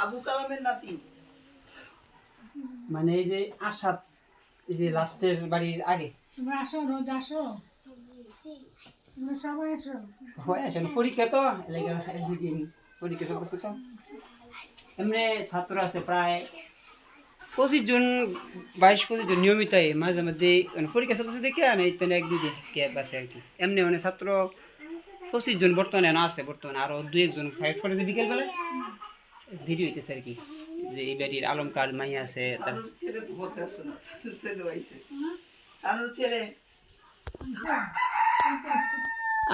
আবু কালামের নাতি মানে এই যে আসাদ এই যে লাস্টের বাড়ির আগে তোমরা আসো রোজ আসো তোমরা সবাই আসো হয় আসলে পরীক্ষা তো একদিন পরীক্ষা চলতেছে তো এমনি ছাত্র আছে প্রায় 25 জন 22-25 জন নিয়মিত মাঝে মাঝে মানে পরীক্ষা চলতেছে দেখে না এই এক দুই দিন গ্যাপ আছে আর কি এমনি মানে ছাত্র 25 জন বর্তমানে না আছে বর্তমানে আরো 2-1 জন ফাইট করে যে বিকেলবেলা দেরি হইতেছে আর কি যে এই বাড়ির আলমকার মাইয়া আছে তার সানুর ছেলে তো বলতে আসছে না সানুর ছেলে হইছে সানুর ছেলে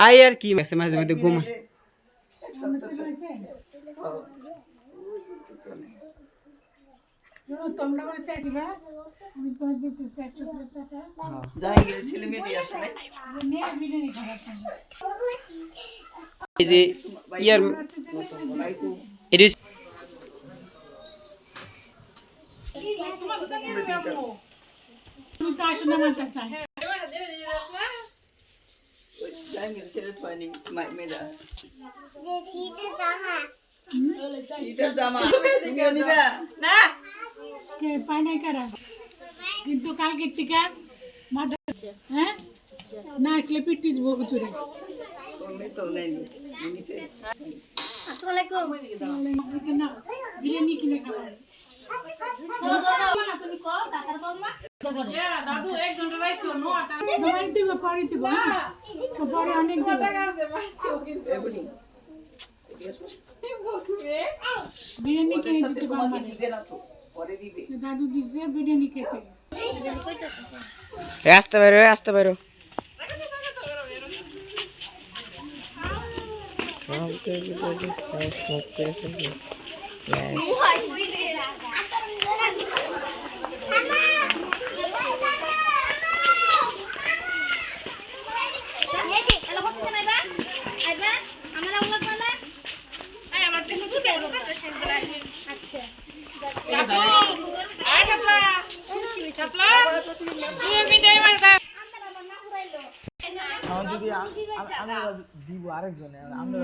আই আর কি মাঝে মাঝে মধ্যে ঘুম তোমরা বলে চাইছিবা আমি তোমার দিতেছি 100 টাকা জাহাঙ্গীর ছেলে মেয়ে দিয়ে আসলে নিয়ে বিরিয়ানি খাবার এই যে ইয়ার এটা তুমি তো আসো না আমার কাছে জাহাঙ্গীর ছেলে তো হয়নি মেয়েরা শীতের জামা শীতের জামা তুমিও নিবা না কে পায় নাই কারা কিন্তু কালকে থেকে মাথা হ্যাঁ না আসলে পিটি দিব চুরে তুমি তো নেই নিচে না বিরিয়ানি কিনে খাবো তোমার দিব পরে দিব তো পরে অনেক দিব এবনি বিরিয়ানি কিনে দিতে তোমাকে দিবে না তো পরে দিবে দাদু দিছে বিরিয়ানি খেতে আসতে পারো দিব আরেকজনে আমরা